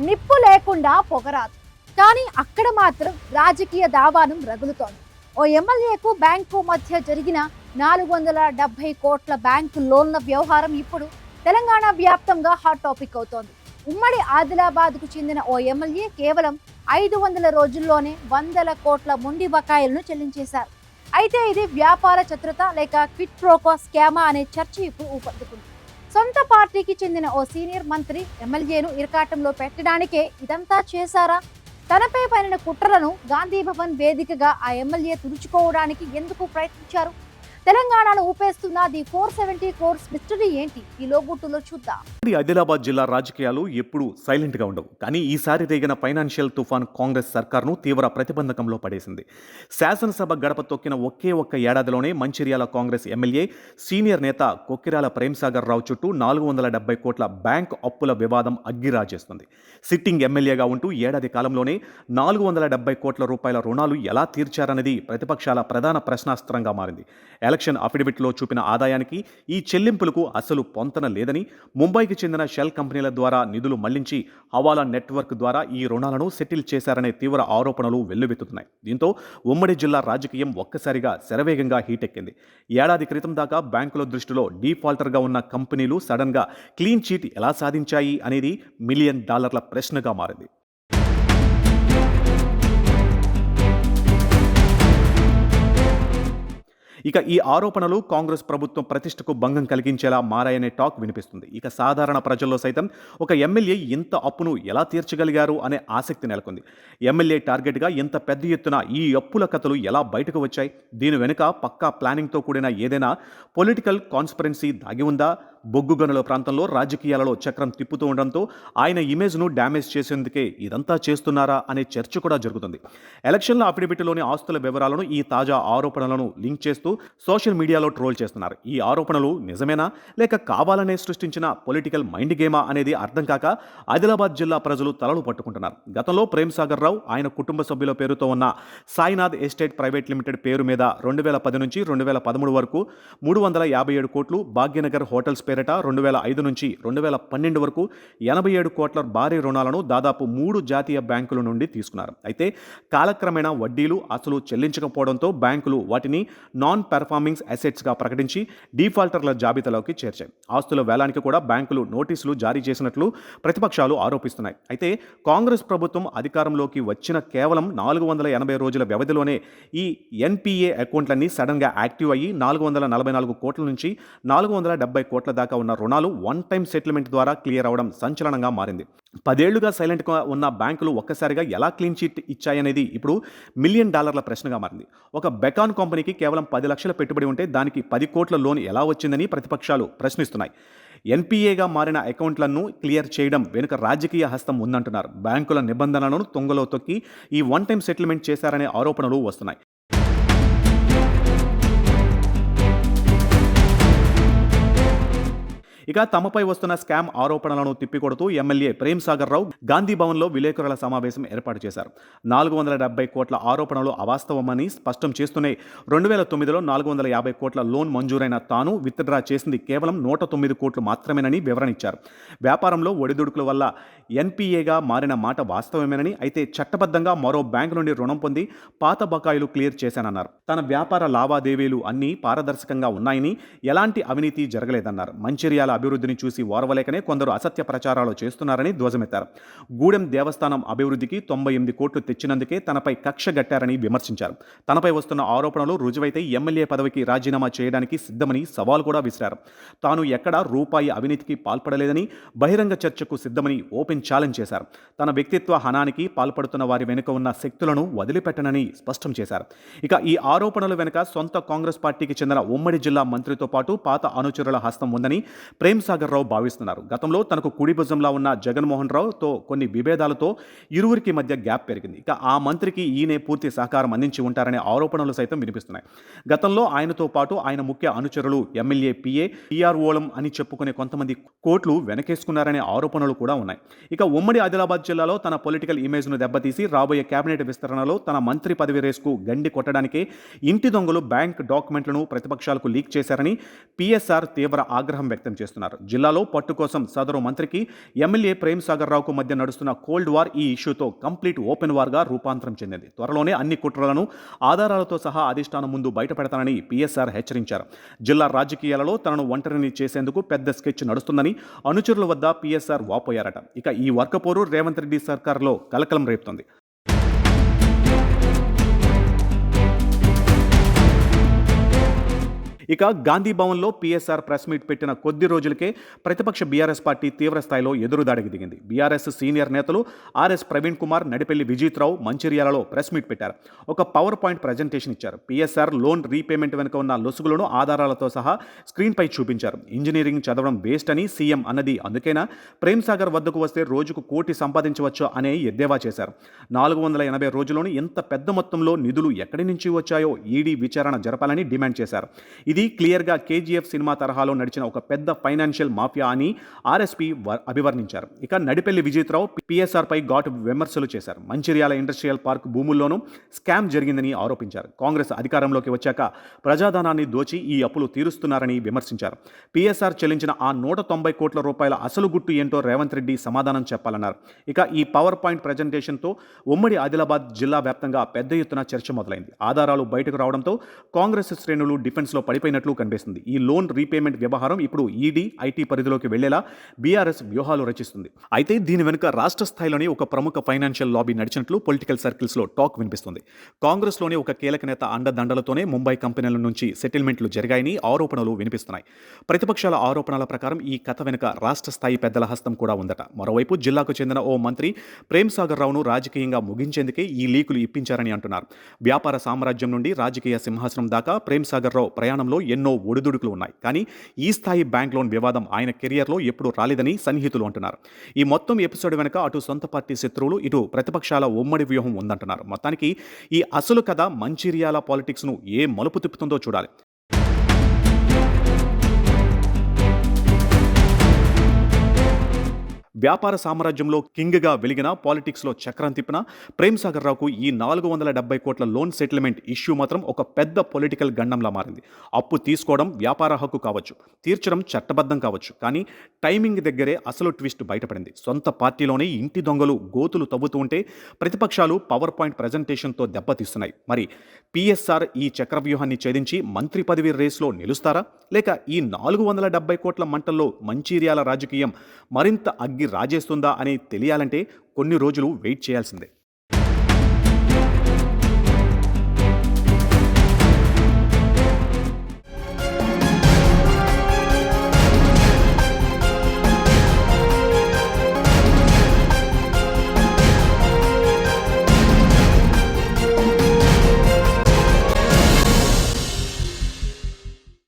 నిప్పు లేకుండా పొగరాదు. కానీ అక్కడ మాత్రం రాజకీయ దావానం రగులుతోంది. ఓ ఎమ్మెల్యేకు బ్యాంకు మధ్య జరిగిన 470 కోట్ల బ్యాంకు లోన్ల వ్యవహారం ఇప్పుడు తెలంగాణ వ్యాప్తంగా హాట్ టాపిక్ అవుతోంది. ఉమ్మడి ఆదిలాబాద్కు చెందిన ఓ ఎమ్మెల్యే కేవలం 500 రోజుల్లోనే 100 కోట్ల మొండి బకాయిలను చెల్లించేశారు. అయితే ఇది వ్యాపార చతురత లేక క్విట్ ప్రోకో స్కామా అనే చర్చ ఇప్పుడు ఊపందుకుంది. సొంత పార్టీకి చెందిన ఓ సీనియర్ మంత్రి ఎమ్మెల్యేను ఇరకాటంలో పెట్టడానికే ఇదంతా చేశారా? తనపై పడిన కుట్రలను గాంధీ భవన్ వేదికగా ఆ ఎమ్మెల్యే తుడుచుకోవడానికి ఎందుకు ప్రయత్నించారు? తెలంగాణను ఊపేస్తున్న ది 470 క్రోర్స్ మిస్టరీ ఏంటి? ఈ లోగుట్టులో చూద్దాం. ఆదిలాబాద్ జిల్లా రాజకీయాలు ఎప్పుడూ సైలెంట్ గా ఉండవు. కానీ ఈసారి రేగిన ఫైనాన్షియల్ తుఫాన్ కాంగ్రెస్ సర్కార్ను తీవ్ర ప్రతిబంధకంలో పడేసింది. శాసనసభ గడప తొక్కిన ఒక్క ఏడాదిలోనే మంచిర్యాల కాంగ్రెస్ ఎమ్మెల్యే సీనియర్ నేత కొక్కిరాల ప్రేమ్సాగర్ రావు చుట్టూ 470 కోట్ల బ్యాంక్ అప్పుల వివాదం అగ్గిరాజేస్తుంది. సిట్టింగ్ ఎమ్మెల్యేగా ఉంటూ ఏడాది కాలంలోనే 470 కోట్ల రూపాయల రుణాలు ఎలా తీర్చారన్నది ప్రతిపక్షాల ప్రధాన ప్రశ్నాస్త్రంగా మారింది. ఎలక్షన్ అఫిడవిట్లో చూపిన ఆదాయానికి ఈ చెల్లింపులకు అసలు పొంతన లేదని, ముంబైకి చెందిన షెల్ కంపెనీల ద్వారా నిధులు మళ్లించి హవాలా నెట్వర్క్ ద్వారా ఈ రుణాలను సెటిల్ చేశారనే తీవ్ర ఆరోపణలు వెల్లువెత్తుతున్నాయి. దీంతో ఉమ్మడి జిల్లా రాజకీయం ఒక్కసారిగా శరవేగంగా హీటెక్కింది. ఏడాది క్రితం దాకా బ్యాంకుల దృష్టిలో డీఫాల్టర్గా ఉన్న కంపెనీలు సడన్గా క్లీన్ చీట్ ఎలా సాధించాయి అనేది $1 మిలియన్ ప్రశ్నగా మారింది. ఇక ఈ ఆరోపణలు కాంగ్రెస్ ప్రభుత్వం ప్రతిష్టకు భంగం కలిగించేలా మారాయనే టాక్ వినిపిస్తుంది. ఇక సాధారణ ప్రజల్లో సైతం ఒక ఎమ్మెల్యే ఇంత అప్పును ఎలా తీర్చగలిగారు అనే ఆసక్తి నెలకొంది. ఎమ్మెల్యే టార్గెట్గా ఇంత పెద్ద ఎత్తున ఈ అప్పుల కథలు ఎలా బయటకు వచ్చాయి? దీని వెనుక పక్కా ప్లానింగ్తో కూడిన ఏదైనా పొలిటికల్ కాన్స్పిరెన్సీ దాగి ఉందా? బొగ్గు గనుల ప్రాంతంలో రాజకీయాలలో చక్రం తిప్పుతూ ఉండడంతో ఆయన ఇమేజ్ను డ్యామేజ్ చేసేందుకే ఇదంతా చేస్తున్నారా అనే చర్చ కూడా జరుగుతుంది. ఎలక్షన్ల అఫిడవిట్లోని ఆస్తుల వివరాలను ఈ తాజా ఆరోపణలను లింక్ చేస్తూ సోషల్ మీడియాలో ట్రోల్ చేస్తున్నారు. ఈ ఆరోపణలు నిజమేనా లేక కావాలనే సృష్టించిన పొలిటికల్ మైండ్ గేమా అనేది అర్థం కాక ఆదిలాబాద్ జిల్లా ప్రజలు తలలు పట్టుకుంటున్నారు. గతంలో ప్రేమ్సాగర్ రావు ఆయన కుటుంబ సభ్యుల పేరుతో ఉన్న సాయినాథ్ ఎస్టేట్ ప్రైవేట్ లిమిటెడ్ పేరు మీద 2010 నుంచి 2013 వరకు 357 కోట్లు, భాగ్యనగర్ హోటల్స్ పేరిట 2005 నుంచి 2012 వరకు 87 కోట్ల భారీ రుణాలను దాదాపు 3 జాతీయ బ్యాంకుల నుండి తీసుకున్నారు. అయితే కాలక్రమేణా వడ్డీలు అసలు చెల్లించకపోవడంతో బ్యాంకులు వాటిని నాన్ పెర్ఫార్మింగ్ అసెట్స్గా ప్రకటించి డీఫాల్టర్ల జాబితాలోకి చేర్చాయి. ఆస్తుల వేలానికి కూడా బ్యాంకులు నోటీసులు జారీ చేసినట్లు ప్రతిపక్షాలు ఆరోపిస్తున్నాయి. అయితే కాంగ్రెస్ ప్రభుత్వం అధికారంలోకి వచ్చిన కేవలం 480 రోజుల వ్యవధిలోనే ఈ ఎన్పిఏ అకౌంట్లన్నీ సడన్గా యాక్టివ్ అయ్యి 444 కోట్ల నుంచి 470 కోట్ల దాకా ఉన్న రుణాలు వన్ టైం సెటిల్మెంట్ ద్వారా క్లియర్ అవడం సంచలనంగా మారింది. 10 ఏళ్లుగా సైలెంట్గా ఉన్న బ్యాంకులు ఒక్కసారిగా ఎలా క్లీన్ చీట్ ఇచ్చాయనేది ఇప్పుడు $1 మిలియన్ ప్రశ్నగా మారింది. ఒక బెకాన్ కంపెనీకి కేవలం 10 లక్షల పెట్టుబడి ఉంటే దానికి 10 కోట్ల లోన్ ఎలా వచ్చిందని ప్రతిపక్షాలు ప్రశ్నిస్తున్నాయి. ఎన్పిఏగా మారిన అకౌంట్లను క్లియర్ చేయడం వెనుక రాజకీయ హస్తం ఉందంటున్నారు. బ్యాంకుల నిబంధనలను తొంగలో తొక్కి ఈ వన్ టైం సెటిల్మెంట్ చేశారనే ఆరోపణలు వస్తున్నాయి. ఇక తమపై వస్తున్న స్కామ్ ఆరోపణలను తిప్పికొడుతూ ఎమ్మెల్యే ప్రేమ్సాగర్ రావు గాంధీ భవన్లో విలేకరుల సమావేశం ఏర్పాటు చేశారు. 470 కోట్ల ఆరోపణలు అవాస్తవమని స్పష్టం చేస్తూనే 2009లో 450 కోట్ల లోన్ మంజూరైన తాను విత్డ్రా చేసింది కేవలం 109 కోట్లు మాత్రమేనని వివరణ ఇచ్చారు. వ్యాపారంలో ఒడిదుడుకుల వల్ల ఎన్పిఏగా మారిన మాట వాస్తవమేనని, అయితే చట్టబద్ధంగా మరో బ్యాంకు నుండి రుణం పొంది పాత బకాయిలు క్లియర్ చేశానన్నారు. తన వ్యాపార లావాదేవీలు అన్నీ పారదర్శకంగా ఉన్నాయని, ఎలాంటి అవినీతి జరగలేదన్నారు. మంచిర్యాల అభివృద్ధిని చూసి ఓర్వలేకనే కొందరు అసత్య ప్రచారాలు చేస్తున్నారని ధ్వజమెత్తారు. గూడెం దేవస్థానం అభివృద్ధికి 98 కోట్లు తెచ్చినందుకే తనపై కక్ష గట్టారని విమర్శించారు. తనపై వస్తున్న ఆరోపణలు రుజువైతే ఎమ్మెల్యే పదవికి రాజీనామా చేయడానికి సిద్ధమని సవాల్ కూడా విసిరారు. తాను ఎక్కడా రూపాయి అవినీతికి పాల్పడలేదని, బహిరంగ చర్చకు సిద్ధమని ఓపెన్ ఛాలెంజ్ చేశారు. తన వ్యక్తిత్వ హనానికి పాల్పడుతున్న వారి వెనుక ఉన్న శక్తులను వదిలిపెట్టనని స్పష్టం చేశారు. ఇక ఈ ఆరోపణల వెనుక సొంత కాంగ్రెస్ పార్టీకి చెందిన ఉమ్మడి జిల్లా మంత్రితో పాటు పాత అనుచరుల హస్తం ఉందని ప్రేమ్సాగర్ రావు భావిస్తున్నారు. గతంలో తనకు కుడి భుజంలా ఉన్న జగన్మోహన్ రావుతో కొన్ని విభేదాలతో ఇరువురికి మధ్య గ్యాప్ పెరిగింది. ఇక ఆ మంత్రికి ఈయనే పూర్తి సహకారం అందించి ఉంటారనే ఆరోపణలు సైతం వినిపిస్తున్నాయి. గతంలో ఆయనతో పాటు ఆయన ముఖ్య అనుచరులు ఎమ్మెల్యే పిఏ, టీఆర్ఓలం అని చెప్పుకునే కొంతమంది కోట్లు వెనకేసుకున్నారనే ఆరోపణలు కూడా ఉన్నాయి. ఇక ఉమ్మడి ఆదిలాబాద్ జిల్లాలో తన పొలిటికల్ ఇమేజ్ను దెబ్బతీసి రాబోయే కేబినెట్ విస్తరణలో తన మంత్రి పదవి రేసుకు గండి కొట్టడానికే ఇంటి దొంగలు బ్యాంక్ డాక్యుమెంట్లను ప్రతిపక్షాలకు లీక్ చేశారని పిఎస్ఆర్ తీవ్ర ఆగ్రహం వ్యక్తం చేస్తున్నారు. వినిపిస్తున్నారు. జిల్లాలో పట్టు కోసం సదరు మంత్రికి ఎమ్మెల్యే ప్రేమ్ సాగర్ రావుకు మధ్య నడుస్తున్న కోల్డ్ వార్ ఈ ఇష్యూతో కంప్లీట్ ఓపెన్ వార్గా రూపాంతరం చెందింది. త్వరలోనే అన్ని కుట్రలను ఆధారాలతో సహా అధిష్టానం ముందు బయటపెడతానని పిఎస్ఆర్ హెచ్చరించారు. జిల్లా రాజకీయాలలో తనను ఒంటరిని చేసేందుకు పెద్ద స్కెచ్ నడుస్తుందని అనుచరుల వద్ద పిఎస్ఆర్ వాపోయారట. ఇక ఈ వర్కపోరు రేవంత్ రెడ్డి సర్కార్లో కలకలం రేపుతోంది. ఇక గాంధీ భవన్లో పిఎస్ఆర్ ప్రెస్ మీట్ పెట్టిన కొద్ది రోజులకే ప్రతిపక్ష బీఆర్ఎస్ పార్టీ తీవ్ర స్థాయిలో ఎదురుదాడికి దిగింది. బీఆర్ఎస్ సీనియర్ నేతలు ఆర్ఎస్ ప్రవీణ్ కుమార్, నడిపెల్లి విజిత్రావు మంచిర్యాలలో ప్రెస్ మీట్ పెట్టారు. ఒక పవర్ పాయింట్ ప్రజెంటేషన్ ఇచ్చారు. పిఎస్ఆర్ లోన్ రీపేమెంట్ వెనుక ఉన్న లొసుగులను ఆధారాలతో సహా స్క్రీన్పై చూపించారు. ఇంజనీరింగ్ చదవడం వేస్ట్ అని సీఎం అన్నది అందుకేనా, ప్రేమ్ సాగర్ వద్దకు వస్తే రోజుకు 1 కోటి సంపాదించవచ్చు అనే ఎద్దేవా చేశారు. 480 రోజుల్లోని ఇంత పెద్ద మొత్తంలో నిధులు ఎక్కడి నుంచి వచ్చాయో ఈడీ విచారణ జరపాలని డిమాండ్ చేశారు. ఇది క్లియర్గా కేజీఎఫ్ సినిమా తరహాలో నడిచిన ఒక పెద్ద ఫైనాన్షియల్ మాఫియా అని ఆర్ఎస్పీ అభివర్ణించారు. ఇక నడిపెల్లి విజిత్రావు పిఎస్ఆర్ పై ఘాటు విమర్శలు చేశారు. మంచిర్యాల ఇండస్ట్రియల్ పార్క్ భూముల్లోనూ స్కామ్ జరిగిందని ఆరోపించారు. కాంగ్రెస్ అధికారంలోకి వచ్చాక ప్రజాధనాన్ని దోచి ఈ అప్పులు తీరుస్తున్నారని విమర్శించారు. పిఎస్ఆర్ చెల్లించిన ఆ 190 కోట్ల రూపాయల అసలు గుట్టు ఏంటో రేవంత్ రెడ్డి సమాధానం చెప్పాలన్నారు. ఇక ఈ పవర్ పాయింట్ ప్రజెంటేషన్తో ఉమ్మడి ఆదిలాబాద్ జిల్లా వ్యాప్తంగా పెద్ద ఎత్తున చర్చ మొదలైంది. ఆధారాలు బయటకు రావడంతో కాంగ్రెస్ శ్రేణులు డిఫెన్స్లో పడిపోయినట్లు కనిపిస్తుంది. ఈ లోన్ రీపేమెంట్ వ్యవహారం ఇప్పుడు ఈడీ, ఐటీ పరిధిలోకి వెళ్లేలా బీఆర్ఎస్ వ్యూహాలు రచిస్తుంది. అయితే దీని వెనుక రాష్ట్ర స్థాయిలోనే ఒక ప్రముఖ ఫైనాన్షియల్ లాబీ నడిచినట్లు పొలిటికల్ సర్కిల్స్లో టాక్ వినిపిస్తుంది. కాంగ్రెస్లోనే ఒక కీలక నేత అండదండలతోనే ముంబై కంపెనీల నుంచి సెటిల్మెంట్లు జరిగాయని ఆరోపణలు వినిపిస్తున్నాయి. ప్రతిపక్షాల ఆరోపణల ప్రకారం ఈ కథ వెనుక రాష్ట్ర స్థాయి పెద్దల హస్తం కూడా ఉందట. మరోవైపు జిల్లాకు చెందిన ఓ మంత్రి ప్రేమ్ సాగర్ రావును రాజకీయంగా ముగించేందుకే ఈ లీకులు ఇప్పించారని అంటున్నారు. వ్యాపార సామ్రాజ్యం నుండి రాజకీయ సింహాసనం దాకా ప్రేమ్ సాగర్ రావు ప్రయాణంలో ఎన్నో ఒడిదుడుకులు ఉన్నాయి. కానీ ఈ స్థాయి బ్యాంక్ లోన్ వివాదం ఆయన కెరియర్లో ఎప్పుడూ రాలేదని సన్నిహితులు అంటున్నారు. ఈ మొత్తం ఎపిసోడ్ వెనుక అటు సొంత పార్టీ శత్రువులు, ఇటు ప్రతిపక్షాల ఉమ్మడి వ్యూహం ఉందంటున్నారు. మొత్తానికి ఈ అసలు కథ మంచిర్యాల పాలిటిక్స్ను ఏ మలుపు తిప్పుతుందో చూడాలి. వ్యాపార సామ్రాజ్యంలో కింగ్గా వెలిగిన పాలిటిక్స్లో చక్రం తిప్పిన ప్రేమ్ సాగర్ రావుకు ఈ 470 కోట్ల లోన్ సెటిల్మెంట్ ఇష్యూ మాత్రం ఒక పెద్ద పొలిటికల్ గండంలా మారింది. అప్పు తీసుకోవడం వ్యాపార హక్కు కావచ్చు, తీర్చడం చట్టబద్ధం కావచ్చు, కానీ టైమింగ్ దగ్గరే అసలు ట్విస్ట్ బయటపడింది. సొంత పార్టీలోనే ఇంటి దొంగలు గోతులు తవ్వుతూ ఉంటే ప్రతిపక్షాలు పవర్ పాయింట్ ప్రజెంటేషన్తో దెబ్బతీస్తున్నాయి. మరి పిఎస్ఆర్ ఈ చక్రవ్యూహాన్ని ఛేదించి మంత్రి పదవి రేస్లో నిలుస్తారా, లేక ఈ 470 కోట్ల మంటల్లో మంచిర్యాల రాజకీయం మరింత అగ్గి రాజేస్తుందా అని తెలియాలంటే కొన్ని రోజులు వెయిట్ చేయాల్సిందే.